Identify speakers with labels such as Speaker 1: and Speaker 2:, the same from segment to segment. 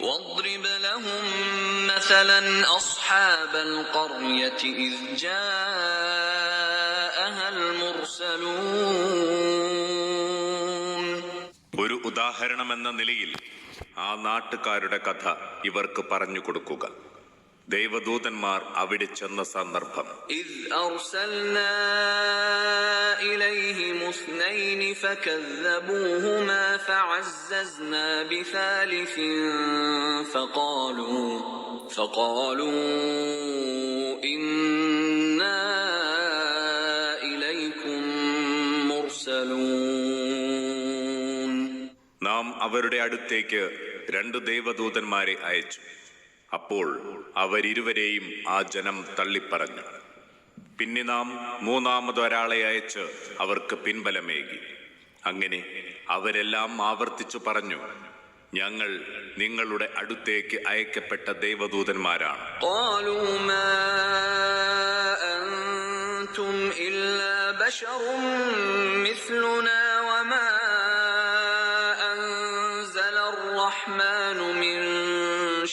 Speaker 1: واضرب لهم مثلا أصحاب القرية إذ جاءها المرسلون.
Speaker 2: ഒരു ഉദാഹരണമെന്ന നിലയിൽ ആ നാട്ടുകാരുടെ കഥ ഇവർക്ക് പറഞ്ഞു കൊടുക്കുക. ദൈവദൂതന്മാർ അവിടെ ചെന്ന സന്ദർഭം.
Speaker 1: إذ أرسلنا إليهم اثنين فكذبوهما فعززنا بثالث فقالوا إنا إليكم مرسلون.
Speaker 2: നാം അവരുടെ അടുത്തേക്ക് രണ്ട് ദൈവദൂതന്മാരെ അയച്ചു. അപ്പോൾ അവരിരുവരെയും ആ ജനം തള്ളിപ്പറഞ്ഞു. പിന്നെ നാം മൂന്നാമതൊരാളെ അയച്ച് അവർക്ക് പിൻബലമേകി. അങ്ങനെ അവരെല്ലാം ആവർത്തിച്ചു പറഞ്ഞു, ഞങ്ങൾ നിങ്ങളുടെ അടുത്തേക്ക് അയക്കപ്പെട്ട ദൈവദൂതന്മാരാണ്.
Speaker 1: قالوا ما أنتم إلا بشر مثلنا وما أنزل الرحمن من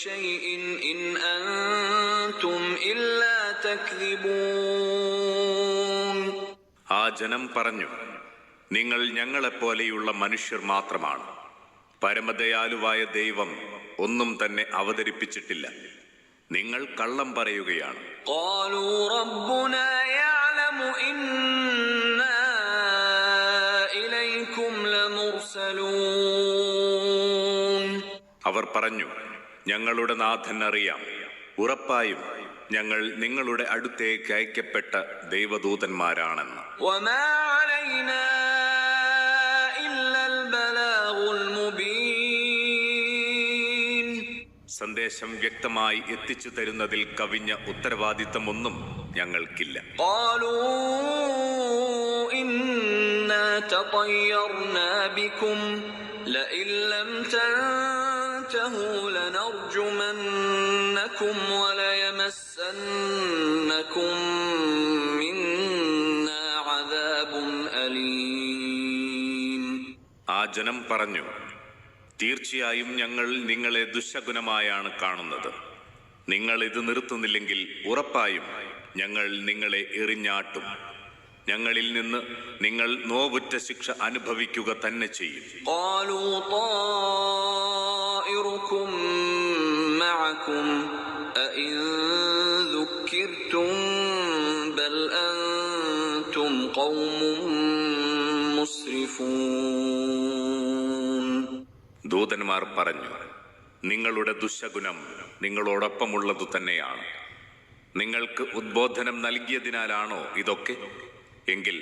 Speaker 1: شيء إن أنتم إلا تكذبون.
Speaker 2: ആ ജനം പറഞ്ഞു, നിങ്ങൾ ഞങ്ങളെപ്പോലെയുള്ള മനുഷ്യർ മാത്രമാണ്. പരമദയാലുവായ ദൈവം ഒന്നും തന്നെ അവതരിപ്പിച്ചിട്ടില്ല. നിങ്ങൾ കള്ളം പറയുകയാണ്.
Speaker 1: قالوا ربنا يعلم إنا إليكم لمرسلون.
Speaker 2: അവർ പറഞ്ഞു, ഞങ്ങളുടെ നാഥൻ അറിയാം, ഉറപ്പായും ഞങ്ങൾ നിങ്ങളുടെ അടുത്തേക്ക് അയക്കപ്പെട്ട ദൈവദൂതന്മാരാണെന്ന്.
Speaker 1: وما علينا إلا البلاغ المبين.
Speaker 2: സന്ദേശം വ്യക്തമായി എത്തിച്ചു തരുന്നതിൽ കവിഞ്ഞ ഉത്തരവാദിത്തമൊന്നും ഞങ്ങൾക്കില്ല.
Speaker 1: قالوا إنا تطيرنا بكم لئن لم تنتهوا لنرجمنكم وليمسنكم منا عذاب أليم.
Speaker 2: ആ ജനം പറഞ്ഞു, തീർച്ചയായും ഞങ്ങൾ നിങ്ങളെ ദുശകുനമായാണ് കാണുന്നത്. നിങ്ങൾ ഇത് നിർത്തുന്നില്ലെങ്കിൽ ഉറപ്പായും ഞങ്ങൾ നിങ്ങളെ എറിഞ്ഞാട്ടും. ഞങ്ങളിൽ നിന്ന് നിങ്ങൾ നോവുറ്റ ശിക്ഷ അനുഭവിക്കുക തന്നെ ചെയ്യും.
Speaker 1: قالوا طائركم معكم أئن ذكرتم بل أنتم قوم مسرفون.
Speaker 2: ദൂതന്മാർ പറഞ്ഞു, നിങ്ങളുടെ ദുശകുനം നിങ്ങളോടൊപ്പമുള്ളതു തന്നെയാണ്. നിങ്ങൾക്ക് ഉദ്ബോധനം നൽകിയതിനാലാണോ ഇതൊക്കെ? എങ്കിൽ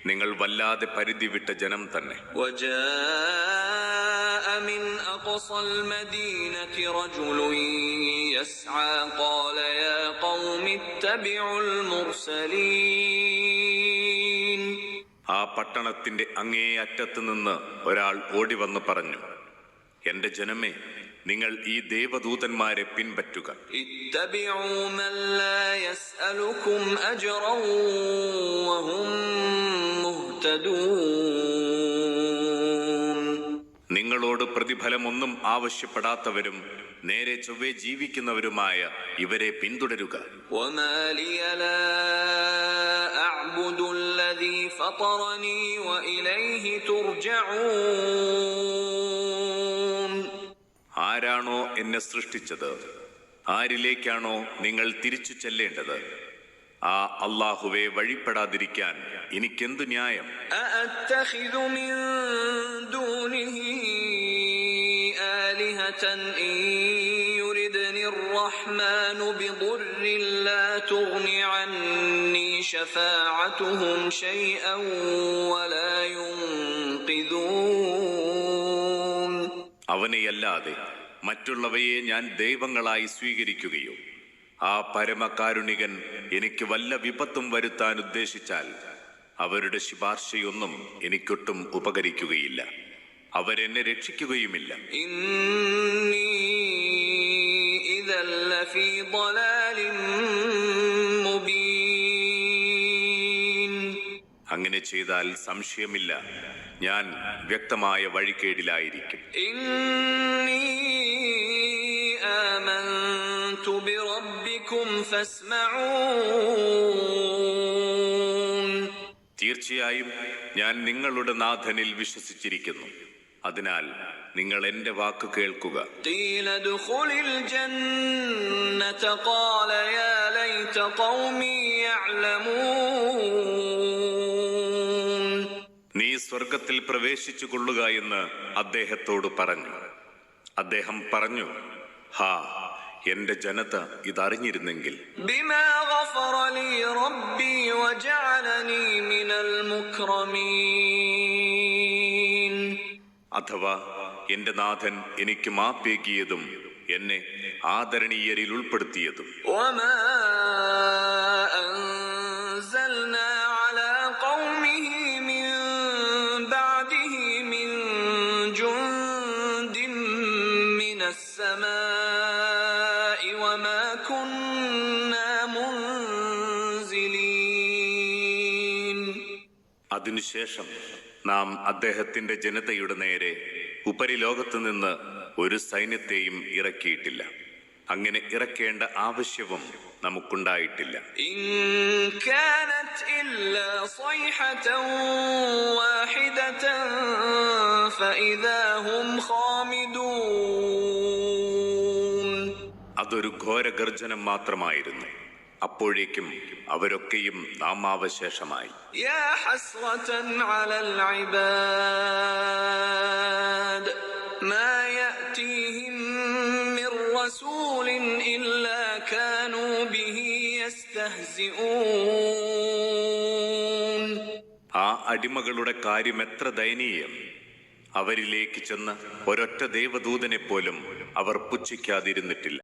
Speaker 2: നിങ്ങൾ വല്ലാതെ പരിധി വിട്ട ജനം തന്നെ.
Speaker 1: وجاء من أقصى المدينة رجل يسعى قال يا قوم اتبعوا المرسلين.
Speaker 2: ആ പട്ടണത്തിന്റെ അങ്ങേ അറ്റത്ത് നിന്ന് ഒരാൾ ഓടി വന്ന് പറഞ്ഞു, എന്റെ ജനമേ, നിങ്ങൾ ഈ ദേവദൂതന്മാരെ പിൻപറ്റുക.
Speaker 1: اتبعوا من لا يسألكم أجرا وهم مهتدون.
Speaker 2: നിങ്ങളോട് പ്രതിഫലമൊന്നും ആവശ്യപ്പെടാത്തവരും നേരെ ചൊവ്വേ ജീവിക്കുന്നവരുമായ ഇവരെ പിന്തുടരുക.
Speaker 1: وما لي لا أعبد الذي فطرني وإليه ترجعون.
Speaker 2: ആരാണോ എന്നെ സൃഷ്ടിച്ചത്, ആരിലേക്കാണോ നിങ്ങൾ തിരിച്ചു ചെല്ലേണ്ടത്, ആ അല്ലാഹുവെ വഴിപ്പെടാതിരിക്കാൻ എനിക്കെന്തു ന്യായം?
Speaker 1: أأتخذ من دونه آلهة إن يردني الرحمن بضر لا تغن عني شفاعتهم شيئا ولا ينقذون.
Speaker 2: അവനെയല്ലാതെ മറ്റുള്ളവയെ ഞാൻ ദൈവങ്ങളായി സ്വീകരിക്കുകയോ ആ പരമകാരുണികൻ എനിക്ക് വല്ല വിപത്തും വരുത്താൻ ഉദ്ദേശിച്ചാൽ അവരുടെ ശുപാർശയൊന്നും എനിക്കൊട്ടും ഉപകരിക്കുകയില്ല. അവരെന്നെ രക്ഷിക്കുകയുമില്ല.
Speaker 1: ഇന്നി ഇദൻ ലഫീ ളലാലിൻ മുബീൻ.
Speaker 2: അങ്ങനെ ചെയ്താൽ സംശയമില്ല, ഞാൻ വ്യക്തമായ വഴികേടിലായിരിക്കും.
Speaker 1: ഇന്നി ربكم فاسمعون
Speaker 2: തീർച്ചയായും ഞാൻ നിങ്ങളുടെ നാഥനിൽ വിശ്വസിച്ചിരിക്കുന്നു, അതിനാൽ നിങ്ങൾ എന്റെ വാക്ക് കേൾക്കുക.
Speaker 1: قيل ادخل الجنة قال يا ليت قومي يعلمون
Speaker 2: നീ സ്വർഗത്തിൽ പ്രവേശിച്ചു കൊള്ളുക എന്ന് അദ്ദേഹത്തോട് പറഞ്ഞു. അദ്ദേഹം പറഞ്ഞു, ഹാ, എന്റെ ജനത ഇതറിഞ്ഞിരുന്നെങ്കിൽ.
Speaker 1: بما غفر لي ربي وجعلني من المكرمين
Speaker 2: അഥവാ എന്റെ നാഥൻ എനിക്ക് മാപ്പേകിയതും എന്നെ ആദരണീയരിൽ ഉൾപ്പെടുത്തിയതും.
Speaker 1: وما أنزلنا على قومه من بعده من جند من السماء وما كنا منزلين
Speaker 2: അതിനുശേഷം നാം അദ്ദേഹത്തിന്റെ ജനതയുടെ നേരെ ഉപരിലോകത്തു നിന്ന് ഒരു സൈന്യത്തെയും ഇറക്കിയിട്ടില്ല. അങ്ങനെ ഇറക്കേണ്ട ആവശ്യവും നമുക്കുണ്ടായിട്ടില്ല.
Speaker 1: إن كانت إلا صيحة واحدة فإذا هم خامدون
Speaker 2: അതൊരു ഘോരഗർജനം മാത്രമായിരുന്നു. അപ്പോഴേക്കും അവരൊക്കെയും നാമാവശേഷമായി.
Speaker 1: يا حسرة على العباد ما يأتيهم من رسول إلا كانوا به يستهزئون
Speaker 2: ആ അടിമകളുടെ കാര്യം എത്ര ദയനീയം! അവരിലേക്ക് ചെന്ന് ഒരൊറ്റ ദേവദൂതനെ പോലും അവർ പുച്ഛിക്കാതിരുന്നിട്ടില്ല.